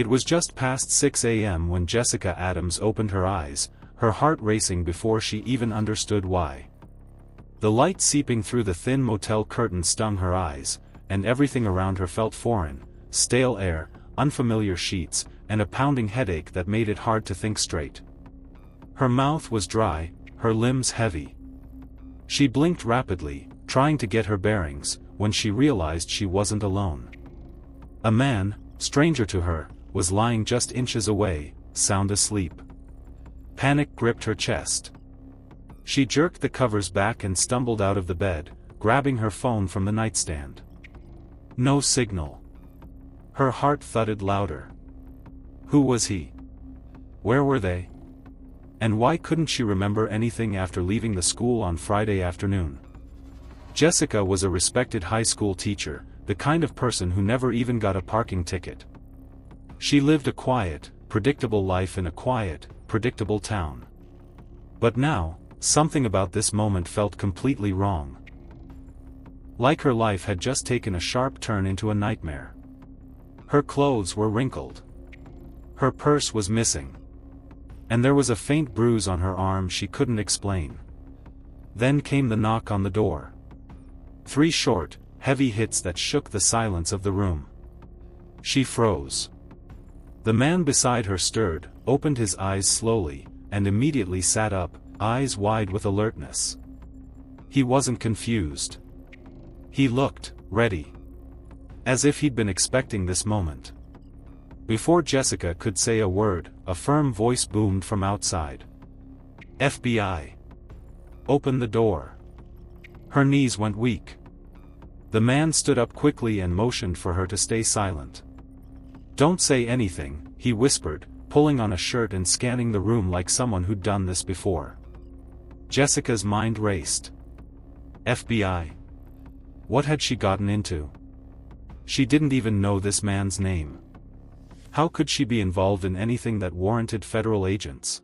It was just past 6 a.m. when Jessica Adams opened her eyes, her heart racing before she even understood why. The light seeping through the thin motel curtain stung her eyes, and everything around her felt foreign: stale air, unfamiliar sheets, and a pounding headache that made it hard to think straight. Her mouth was dry, her limbs heavy. She blinked rapidly, trying to get her bearings, when she realized she wasn't alone. A man, stranger to her, was lying just inches away, sound asleep. Panic gripped her chest. She jerked the covers back and stumbled out of the bed, grabbing her phone from the nightstand. No signal. Her heart thudded louder. Who was he? Where were they? And why couldn't she remember anything after leaving the school on Friday afternoon? Jessica was a respected high school teacher, the kind of person who never even got a parking ticket. She lived a quiet, predictable life in a quiet, predictable town. But now, something about this moment felt completely wrong. Like her life had just taken a sharp turn into a nightmare. Her clothes were wrinkled. Her purse was missing. And there was a faint bruise on her arm she couldn't explain. Then came the knock on the door. 3 short, heavy hits that shook the silence of the room. She froze. The man beside her stirred, opened his eyes slowly, and immediately sat up, eyes wide with alertness. He wasn't confused. He looked ready. As if he'd been expecting this moment. Before Jessica could say a word, a firm voice boomed from outside. FBI. Open the door. Her knees went weak. The man stood up quickly and motioned for her to stay silent. Don't say anything, he whispered, pulling on a shirt and scanning the room like someone who'd done this before. Jessica's mind raced. FBI. What had she gotten into? She didn't even know this man's name. How could she be involved in anything that warranted federal agents?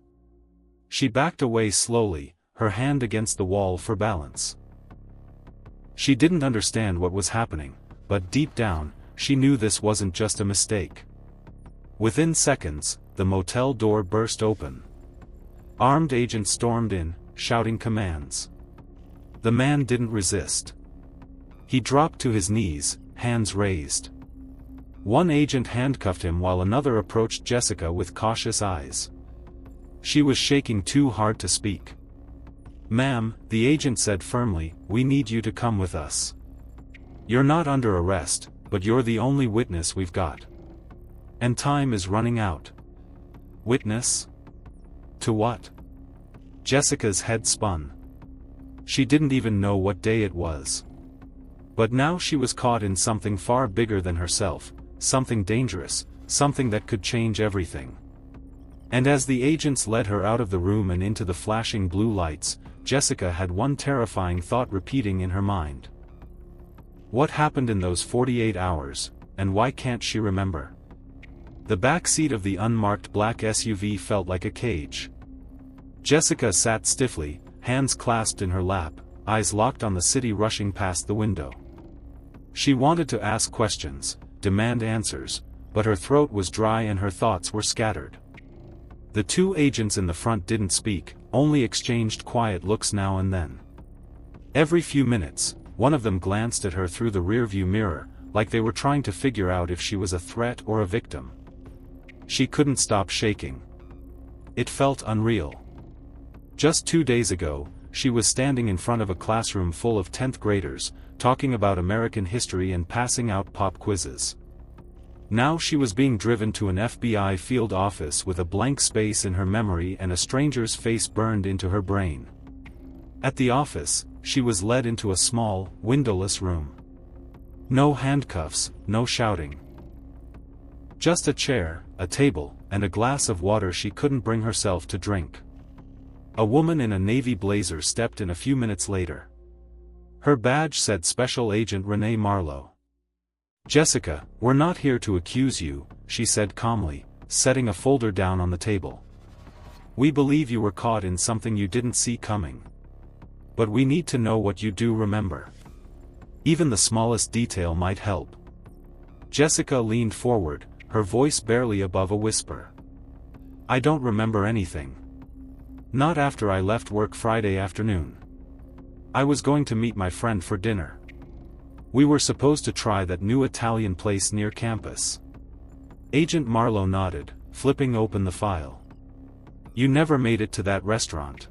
She backed away slowly, her hand against the wall for balance. She didn't understand what was happening, but deep down, she knew this wasn't just a mistake. Within seconds, the motel door burst open. Armed agents stormed in, shouting commands. The man didn't resist. He dropped to his knees, hands raised. One agent handcuffed him while another approached Jessica with cautious eyes. She was shaking too hard to speak. "Ma'am," the agent said firmly, "we need you to come with us. You're not under arrest, but you're the only witness we've got. And time is running out." Witness? To what? Jessica's head spun. She didn't even know what day it was. But now she was caught in something far bigger than herself, something dangerous, something that could change everything. And as the agents led her out of the room and into the flashing blue lights, Jessica had one terrifying thought repeating in her mind. What happened in those 48 hours, and why can't she remember? The back seat of the unmarked black SUV felt like a cage. Jessica sat stiffly, hands clasped in her lap, eyes locked on the city rushing past the window. She wanted to ask questions, demand answers, but her throat was dry and her thoughts were scattered. The 2 agents in the front didn't speak, only exchanged quiet looks now and then. Every few minutes, one of them glanced at her through the rearview mirror, like they were trying to figure out if she was a threat or a victim. She couldn't stop shaking. It felt unreal. Just 2 days ago, she was standing in front of a classroom full of 10th graders, talking about American history and passing out pop quizzes. Now she was being driven to an FBI field office with a blank space in her memory and a stranger's face burned into her brain. At the office, she was led into a small, windowless room. No handcuffs, no shouting. Just a chair, a table, and a glass of water she couldn't bring herself to drink. A woman in a navy blazer stepped in a few minutes later. Her badge said Special Agent Renee Marlowe. "Jessica, we're not here to accuse you," she said calmly, setting a folder down on the table. "We believe you were caught in something you didn't see coming. But we need to know what you do remember. Even the smallest detail might help." Jessica leaned forward, her voice barely above a whisper. I don't remember anything. Not after I left work Friday afternoon. I was going to meet my friend for dinner. We were supposed to try that new Italian place near campus. Agent Marlowe nodded, flipping open the file. You never made it to that restaurant.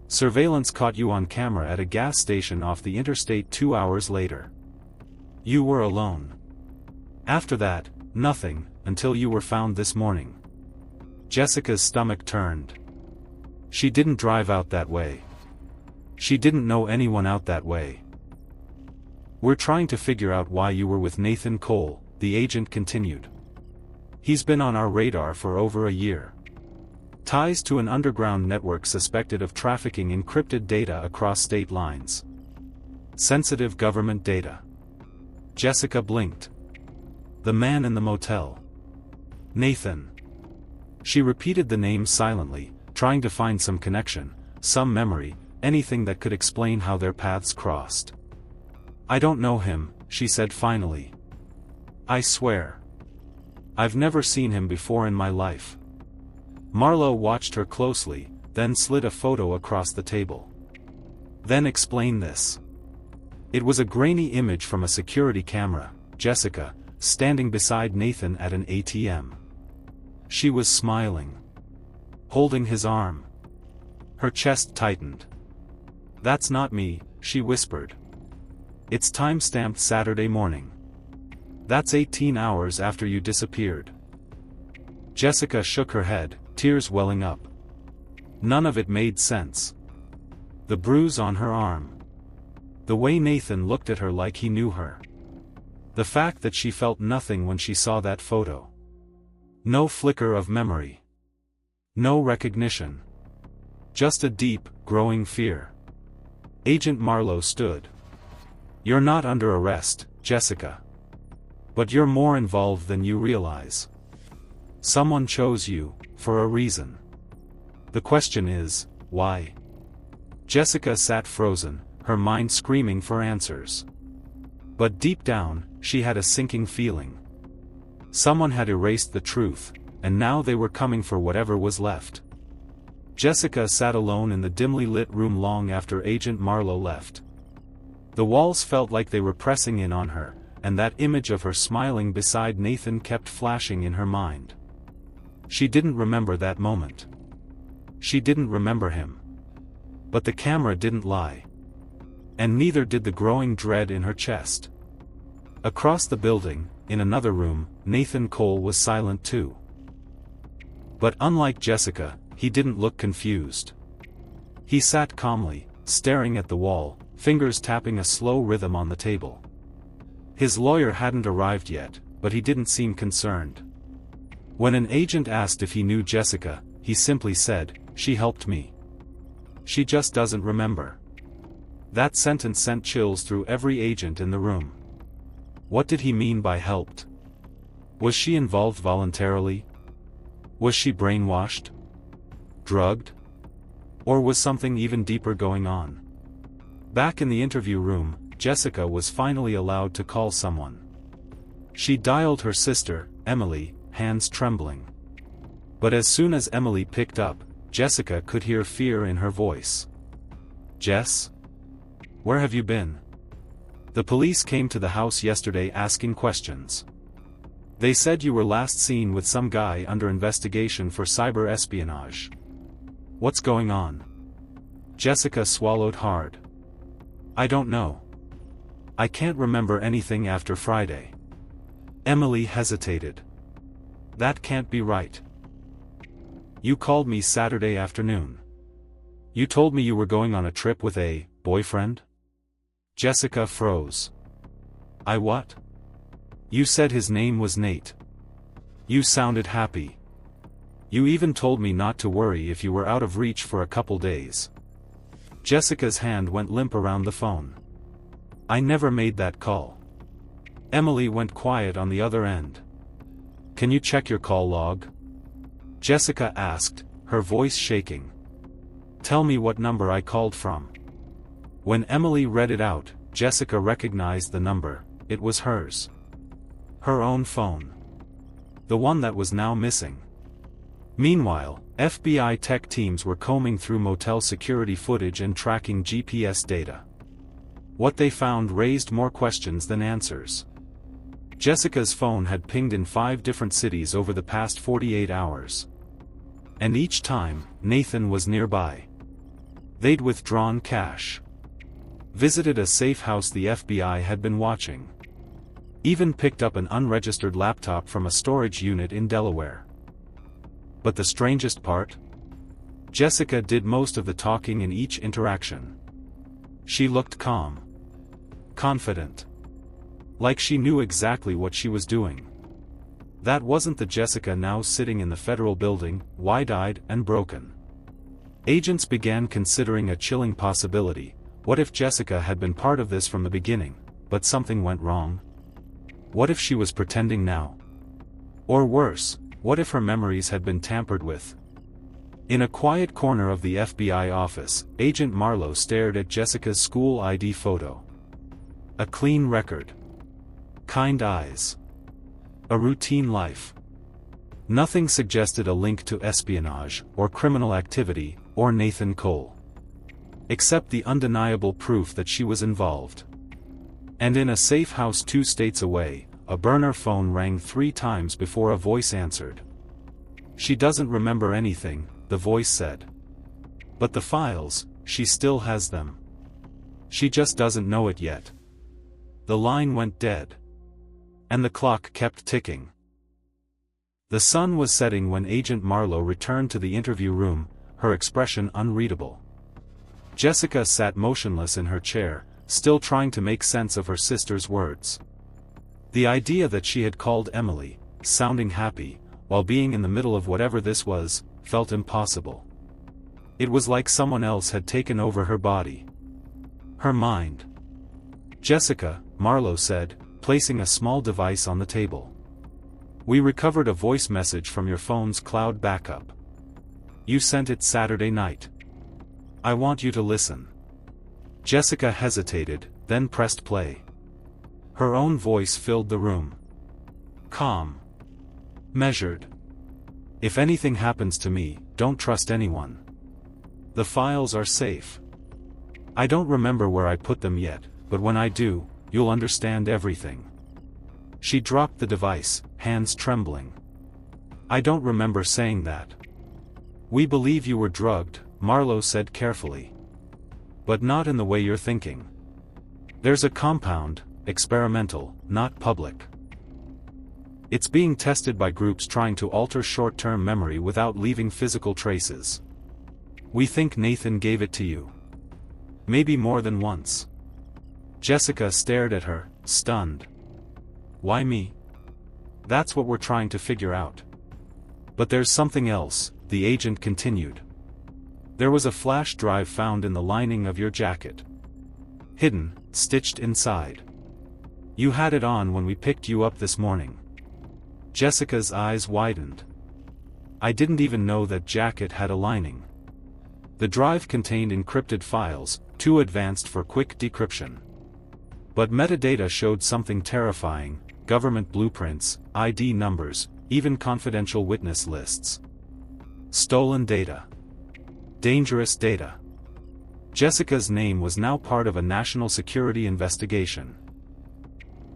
Surveillance caught you on camera at a gas station off the interstate 2 hours later. You were alone. After that, nothing, until you were found this morning. Jessica's stomach turned. She didn't drive out that way. She didn't know anyone out that way. We're trying to figure out why you were with Nathan Cole, the agent continued. He's been on our radar for over a year. Ties to an underground network suspected of trafficking encrypted data across state lines. Sensitive government data. Jessica blinked. The man in the motel. Nathan. She repeated the name silently, trying to find some connection, some memory, anything that could explain how their paths crossed. I don't know him, she said finally. I swear. I've never seen him before in my life. Marlowe watched her closely, then slid a photo across the table. Then explain this. It was a grainy image from a security camera, Jessica, standing beside Nathan at an ATM. She was smiling. Holding his arm. Her chest tightened. That's not me, she whispered. It's time-stamped Saturday morning. That's 18 hours after you disappeared. Jessica shook her head, tears welling up. None of it made sense. The bruise on her arm. The way Nathan looked at her like he knew her. The fact that she felt nothing when she saw that photo. No flicker of memory. No recognition. Just a deep, growing fear. Agent Marlowe stood. You're not under arrest, Jessica. But you're more involved than you realize. Someone chose you, for a reason. The question is, why? Jessica sat frozen, her mind screaming for answers. But deep down, she had a sinking feeling. Someone had erased the truth, and now they were coming for whatever was left. Jessica sat alone in the dimly lit room long after Agent Marlowe left. The walls felt like they were pressing in on her, and that image of her smiling beside Nathan kept flashing in her mind. She didn't remember that moment. She didn't remember him. But the camera didn't lie. And neither did the growing dread in her chest. Across the building, in another room, Nathan Cole was silent too. But unlike Jessica, he didn't look confused. He sat calmly, staring at the wall, fingers tapping a slow rhythm on the table. His lawyer hadn't arrived yet, but he didn't seem concerned. When an agent asked if he knew Jessica, he simply said, "She helped me." She just doesn't remember. That sentence sent chills through every agent in the room. What did he mean by helped? Was she involved voluntarily? Was she brainwashed? Drugged? Or was something even deeper going on? Back in the interview room, Jessica was finally allowed to call someone. She dialed her sister, Emily, hands trembling. But as soon as Emily picked up, Jessica could hear fear in her voice. "Jess? Where have you been?" "The police came to the house yesterday asking questions. They said you were last seen with some guy under investigation for cyber espionage. What's going on?" Jessica swallowed hard. "I don't know. I can't remember anything after Friday." Emily hesitated. "That can't be right. You called me Saturday afternoon. You told me you were going on a trip with a boyfriend?" Jessica froze. "I what?" "You said his name was Nate. You sounded happy. You even told me not to worry if you were out of reach for a couple days." Jessica's hand went limp around the phone. "I never made that call." Emily went quiet on the other end. "Can you check your call log?" Jessica asked, her voice shaking. "Tell me what number I called from." When Emily read it out, Jessica recognized the number. It was hers. Her own phone. the one that was now missing. Meanwhile, FBI tech teams were combing through motel security footage and tracking GPS data. What they found raised more questions than answers. Jessica's phone had pinged in 5 different cities over the past 48 hours. And each time, Nathan was nearby. They'd withdrawn cash. Visited a safe house the FBI had been watching. Even picked up an unregistered laptop from a storage unit in Delaware. But the strangest part? Jessica did most of the talking in each interaction. She looked calm. Confident. Like she knew exactly what she was doing. That wasn't the Jessica now sitting in the federal building, wide-eyed and broken. Agents began considering a chilling possibility. What if Jessica had been part of this from the beginning, but something went wrong? What if she was pretending now? Or worse, what if her memories had been tampered with? In a quiet corner of the FBI office, Agent Marlowe stared at Jessica's school ID photo. A clean record. Kind eyes. A routine life. Nothing suggested a link to espionage, or criminal activity, or Nathan Cole. Except the undeniable proof that she was involved. And in a safe house 2 states away, a burner phone rang 3 times before a voice answered. She doesn't remember anything, the voice said. But the files, she still has them. She just doesn't know it yet. The line went dead. And the clock kept ticking. The sun was setting when Agent Marlowe returned to the interview room, her expression unreadable. Jessica sat motionless in her chair, still trying to make sense of her sister's words. The idea that she had called Emily, sounding happy, while being in the middle of whatever this was, felt impossible. It was like someone else had taken over her body. Her mind. Jessica, Marlowe said, placing a small device on the table. We recovered a voice message from your phone's cloud backup. You sent it Saturday night. I want you to listen. Jessica hesitated, then pressed play. Her own voice filled the room. Calm. Measured. If anything happens to me, don't trust anyone. The files are safe. I don't remember where I put them yet, but when I do, you'll understand everything. She dropped the device, hands trembling. I don't remember saying that. We believe you were drugged, Marlowe said carefully. But not in the way you're thinking. There's a compound, experimental, not public. It's being tested by groups trying to alter short-term memory without leaving physical traces. We think Nathan gave it to you. Maybe more than once. Jessica stared at her, stunned. Why me? That's what we're trying to figure out. But there's something else, the agent continued. There was a flash drive found in the lining of your jacket. Hidden, stitched inside. You had it on when we picked you up this morning. Jessica's eyes widened. I didn't even know that jacket had a lining. The drive contained encrypted files, too advanced for quick decryption. But metadata showed something terrifying: government blueprints, ID numbers, even confidential witness lists. Stolen data. Dangerous data. Jessica's name was now part of a national security investigation.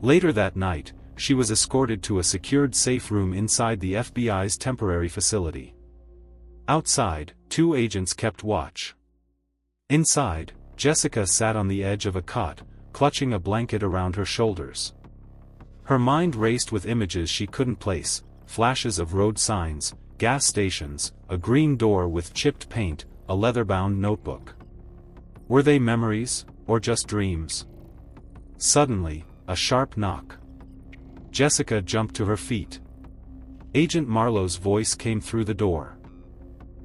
Later that night, she was escorted to a secured safe room inside the FBI's temporary facility. Outside, 2 agents kept watch. Inside, Jessica sat on the edge of a cot, clutching a blanket around her shoulders. Her mind raced with images she couldn't place, flashes of road signs, gas stations, a green door with chipped paint, a leather-bound notebook. Were they memories, or just dreams? Suddenly, a sharp knock. Jessica jumped to her feet. Agent Marlowe's voice came through the door.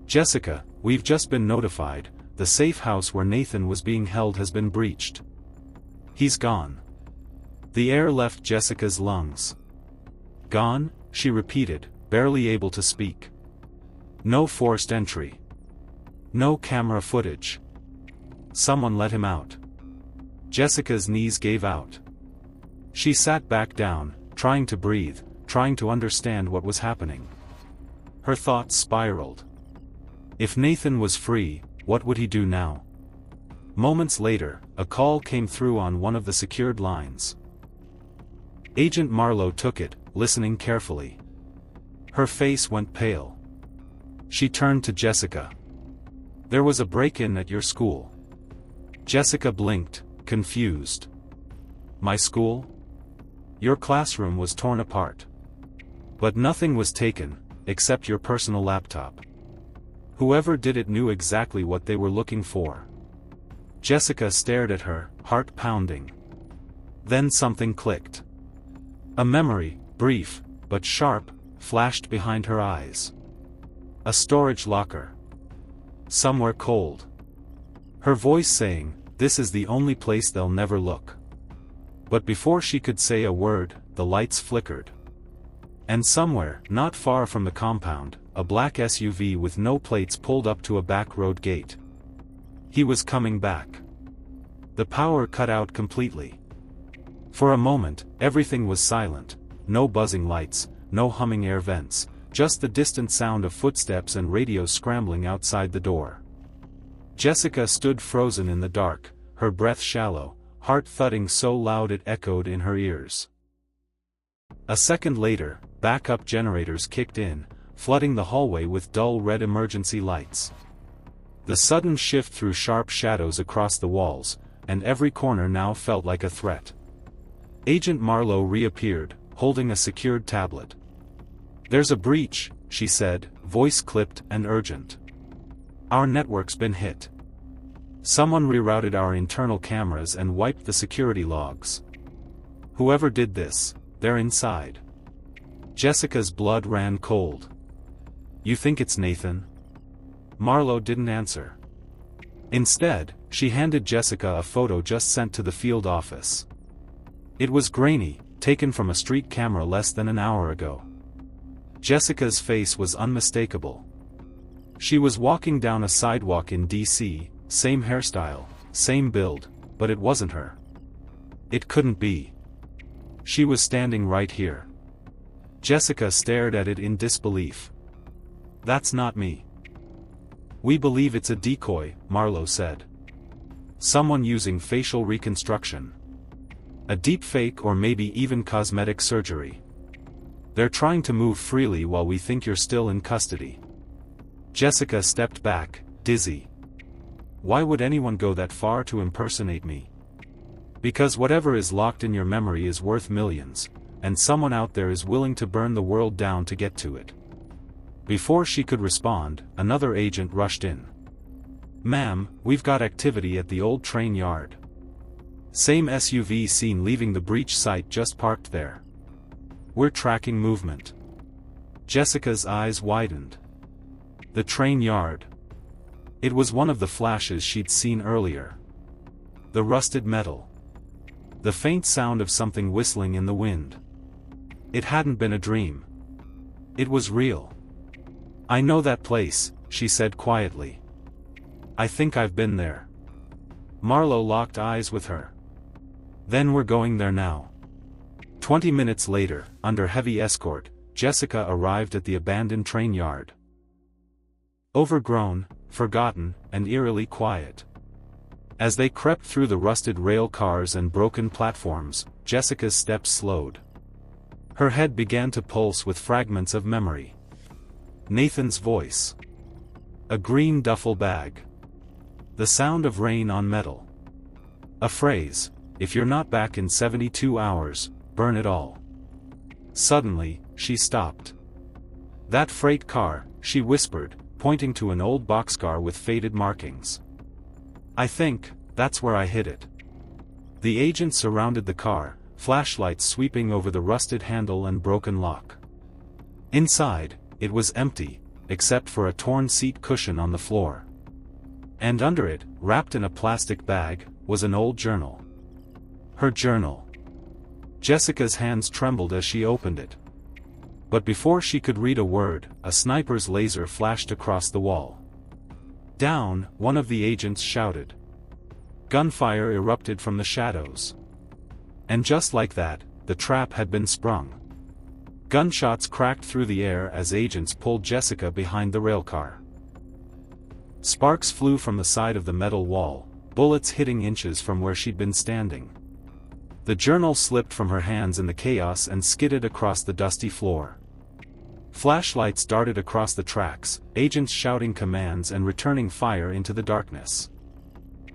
Jessica, we've just been notified, the safe house where Nathan was being held has been breached. He's gone. The air left Jessica's lungs. Gone, she repeated, barely able to speak. No forced entry. No camera footage. Someone let him out. Jessica's knees gave out. She sat back down, trying to breathe, trying to understand what was happening. Her thoughts spiraled. If Nathan was free, what would he do now? Moments later, a call came through on one of the secured lines. Agent Marlowe took it, listening carefully. Her face went pale. She turned to Jessica. "There was a break-in at your school." Jessica blinked, confused. "My school? Your classroom was torn apart. But nothing was taken, except your personal laptop. Whoever did it knew exactly what they were looking for." Jessica stared at her, heart pounding. Then something clicked. A memory, brief, but sharp, flashed behind her eyes. A storage locker. Somewhere cold. Her voice saying, "This is the only place they'll never look." But before she could say a word, the lights flickered. And somewhere, not far from the compound, a black SUV with no plates pulled up to a back road gate. He was coming back. The power cut out completely. For a moment, everything was silent, no buzzing lights, no humming air vents, just the distant sound of footsteps and radios scrambling outside the door. Jessica stood frozen in the dark, her breath shallow, heart thudding so loud it echoed in her ears. A second later, backup generators kicked in, flooding the hallway with dull red emergency lights. The sudden shift threw sharp shadows across the walls, and every corner now felt like a threat. Agent Marlowe reappeared, holding a secured tablet. "There's a breach," she said, voice clipped and urgent. "Our network's been hit. Someone rerouted our internal cameras and wiped the security logs. Whoever did this, they're inside." Jessica's blood ran cold. "You think it's Nathan?" Marlowe didn't answer. Instead, she handed Jessica a photo just sent to the field office. It was grainy, taken from a street camera less than an hour ago. Jessica's face was unmistakable. She was walking down a sidewalk in D.C., same hairstyle, same build, but it wasn't her. It couldn't be. She was standing right here. Jessica stared at it in disbelief. "That's not me." "We believe it's a decoy," Marlowe said. "Someone using facial reconstruction. A deep fake or maybe even cosmetic surgery. They're trying to move freely while we think you're still in custody." Jessica stepped back, dizzy. "Why would anyone go that far to impersonate me?" "Because whatever is locked in your memory is worth millions, and someone out there is willing to burn the world down to get to it." Before she could respond, another agent rushed in. "Ma'am, we've got activity at the old train yard. Same SUV seen leaving the breach site just parked there. We're tracking movement." Jessica's eyes widened. The train yard. It was one of the flashes she'd seen earlier. The rusted metal. The faint sound of something whistling in the wind. It hadn't been a dream. It was real. "I know that place," she said quietly. "I think I've been there." Marlowe locked eyes with her. "Then we're going there now." 20 minutes later, under heavy escort, Jessica arrived at the abandoned train yard. Overgrown, forgotten, and eerily quiet. As they crept through the rusted rail cars and broken platforms, Jessica's steps slowed. Her head began to pulse with fragments of memory. Nathan's voice. A green duffel bag. The sound of rain on metal. A phrase, "If you're not back in 72 hours, burn it all." Suddenly, she stopped. "That freight car," she whispered, pointing to an old boxcar with faded markings. "I think, that's where I hid it." The agents surrounded the car, flashlights sweeping over the rusted handle and broken lock. Inside, it was empty, except for a torn seat cushion on the floor. And under it, wrapped in a plastic bag, was an old journal. Her journal. Jessica's hands trembled as she opened it. But before she could read a word, a sniper's laser flashed across the wall. "Down!" one of the agents shouted. Gunfire erupted from the shadows. And just like that, the trap had been sprung. Gunshots cracked through the air as agents pulled Jessica behind the railcar. Sparks flew from the side of the metal wall, bullets hitting inches from where she'd been standing. The journal slipped from her hands in the chaos and skidded across the dusty floor. Flashlights darted across the tracks, agents shouting commands and returning fire into the darkness.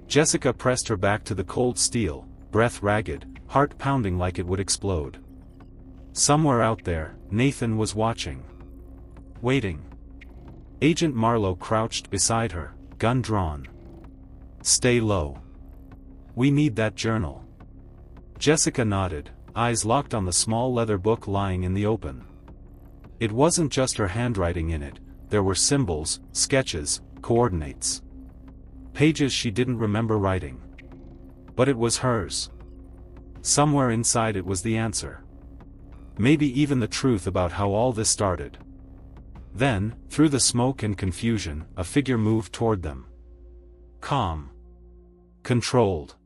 Jessica pressed her back to the cold steel, breath ragged, heart pounding like it would explode. Somewhere out there, Nathan was watching. Waiting. Agent Marlowe crouched beside her, gun drawn. "Stay low. We need that journal." Jessica nodded, eyes locked on the small leather book lying in the open. It wasn't just her handwriting in it, there were symbols, sketches, coordinates. Pages she didn't remember writing. But it was hers. Somewhere inside it was the answer. Maybe even the truth about how all this started. Then, through the smoke and confusion, a figure moved toward them. Calm. Controlled.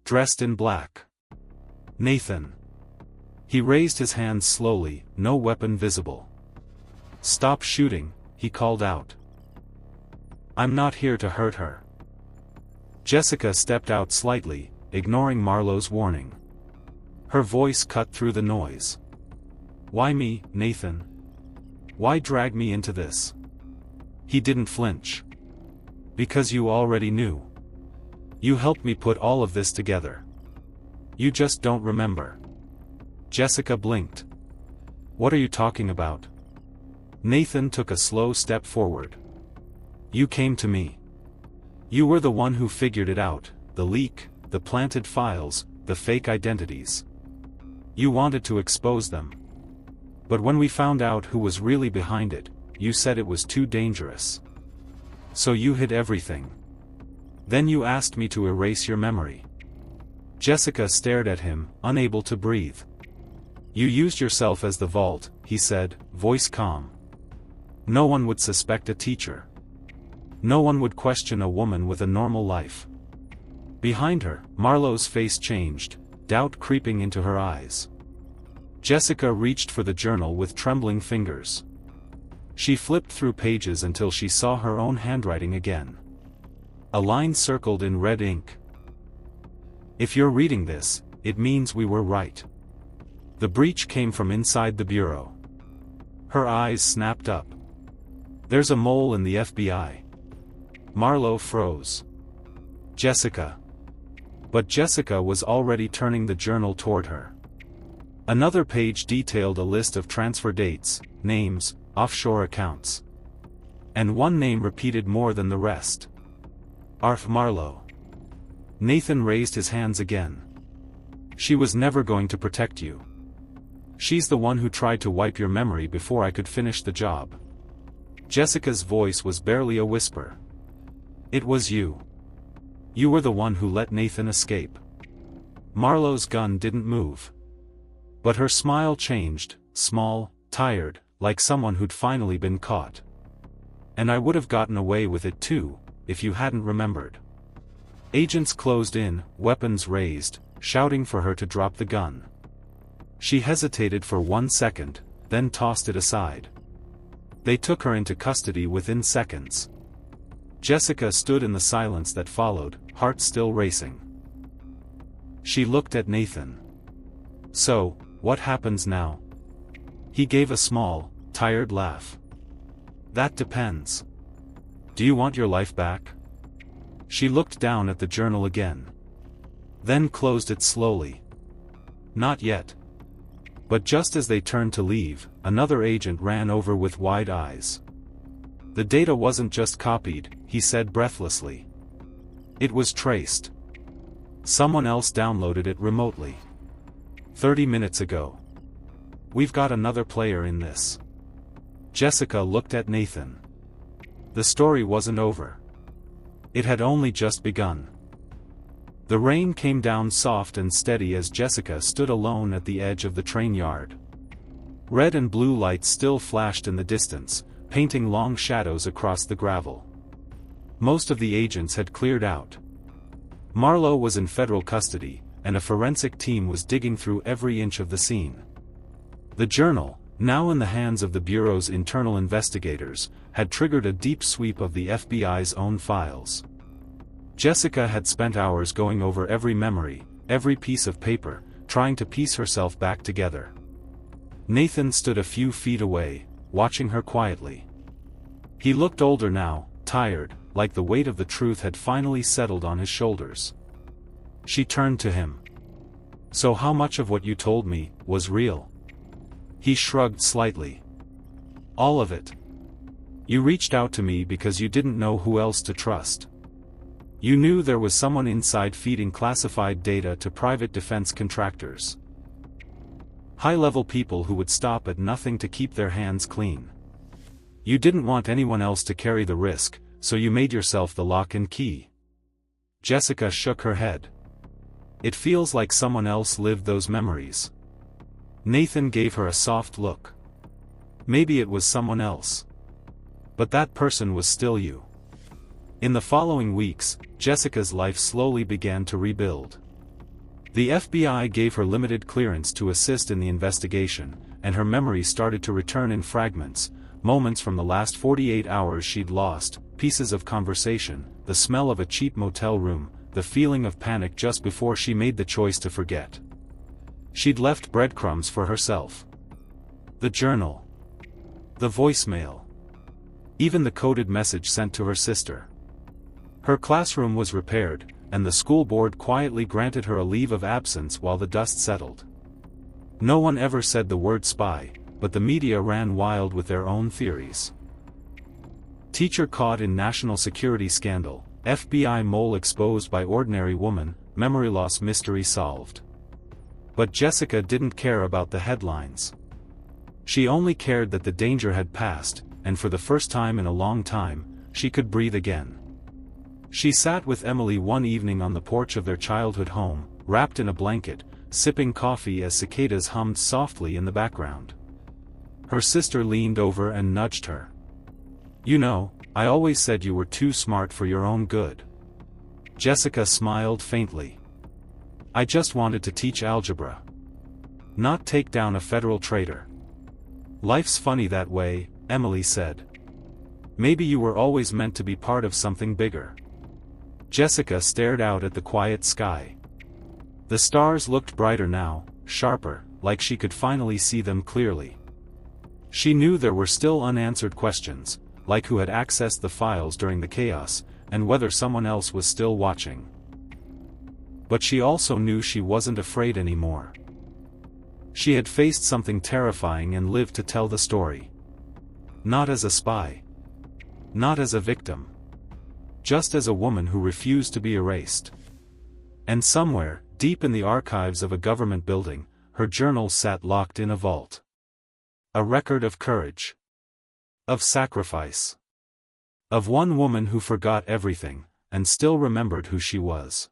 Dressed in black. Nathan. He raised his hands slowly, no weapon visible. "Stop shooting," he called out. "I'm not here to hurt her." Jessica stepped out slightly, ignoring Marlowe's warning. Her voice cut through the noise. "Why me, Nathan? Why drag me into this?" He didn't flinch. "Because you already knew. You helped me put all of this together. You just don't remember." Jessica blinked. "What are you talking about?" Nathan took a slow step forward. "You came to me. You were the one who figured it out, the leak, the planted files, the fake identities. You wanted to expose them. But when we found out who was really behind it, you said it was too dangerous. So you hid everything. Then you asked me to erase your memory." Jessica stared at him, unable to breathe. "You used yourself as the vault," he said, voice calm. "No one would suspect a teacher. No one would question a woman with a normal life." Behind her, Marlowe's face changed, doubt creeping into her eyes. Jessica reached for the journal with trembling fingers. She flipped through pages until she saw her own handwriting again. A line circled in red ink. "If you're reading this, it means we were right." The breach came from inside the bureau. Her eyes snapped up. "There's a mole in the FBI." Marlowe froze. "Jessica." But Jessica was already turning the journal toward her. Another page detailed a list of transfer dates, names, offshore accounts. And one name repeated more than the rest. Arf Marlowe. Nathan raised his hands again. "She was never going to protect you. She's the one who tried to wipe your memory before I could finish the job." Jessica's voice was barely a whisper. "It was you. You were the one who let Nathan escape." Marlowe's gun didn't move. But her smile changed, small, tired, like someone who'd finally been caught. "And I would have gotten away with it too, if you hadn't remembered." Agents closed in, weapons raised, shouting for her to drop the gun. She hesitated for 1 second, then tossed it aside. They took her into custody within seconds. Jessica stood in the silence that followed, heart still racing. She looked at Nathan. "So, what happens now?" He gave a small, tired laugh. "That depends. Do you want your life back?" She looked down at the journal again. Then closed it slowly. "Not yet." But just as they turned to leave, another agent ran over with wide eyes. "The data wasn't just copied," he said breathlessly. "It was traced. Someone else downloaded it remotely. 30 minutes ago. We've got another player in this." Jessica looked at Nathan. The story wasn't over. It had only just begun. The rain came down soft and steady as Jessica stood alone at the edge of the train yard. Red and blue lights still flashed in the distance, painting long shadows across the gravel. Most of the agents had cleared out. Marlowe was in federal custody, and a forensic team was digging through every inch of the scene. The journal, now in the hands of the Bureau's internal investigators, had triggered a deep sweep of the FBI's own files. Jessica had spent hours going over every memory, every piece of paper, trying to piece herself back together. Nathan stood a few feet away, watching her quietly. He looked older now, tired, like the weight of the truth had finally settled on his shoulders. She turned to him. "So how much of what you told me was real?" He shrugged slightly. "All of it. You reached out to me because you didn't know who else to trust. You knew there was someone inside feeding classified data to private defense contractors. High-level people who would stop at nothing to keep their hands clean. You didn't want anyone else to carry the risk, so you made yourself the lock and key." Jessica shook her head. "It feels like someone else lived those memories." Nathan gave her a soft look. "Maybe it was someone else. But that person was still you." In the following weeks, Jessica's life slowly began to rebuild. The FBI gave her limited clearance to assist in the investigation, and her memory started to return in fragments, moments from the last 48 hours she'd lost, pieces of conversation, the smell of a cheap motel room, the feeling of panic just before she made the choice to forget. She'd left breadcrumbs for herself. The journal. The voicemail. Even the coded message sent to her sister. Her classroom was repaired, and the school board quietly granted her a leave of absence while the dust settled. No one ever said the word spy, but the media ran wild with their own theories. Teacher caught in national security scandal, FBI mole exposed by ordinary woman, memory loss mystery solved. But Jessica didn't care about the headlines. She only cared that the danger had passed, and for the first time in a long time, she could breathe again. She sat with Emily one evening on the porch of their childhood home, wrapped in a blanket, sipping coffee as cicadas hummed softly in the background. Her sister leaned over and nudged her. "You know, I always said you were too smart for your own good." Jessica smiled faintly. "I just wanted to teach algebra. Not take down a federal traitor." "Life's funny that way," Emily said. "Maybe you were always meant to be part of something bigger." Jessica stared out at the quiet sky. The stars looked brighter now, sharper, like she could finally see them clearly. She knew there were still unanswered questions, like who had accessed the files during the chaos, and whether someone else was still watching. But she also knew she wasn't afraid anymore. She had faced something terrifying and lived to tell the story. Not as a spy. Not as a victim. Just as a woman who refused to be erased. And somewhere, deep in the archives of a government building, her journal sat locked in a vault. A record of courage. Of sacrifice. Of one woman who forgot everything, and still remembered who she was.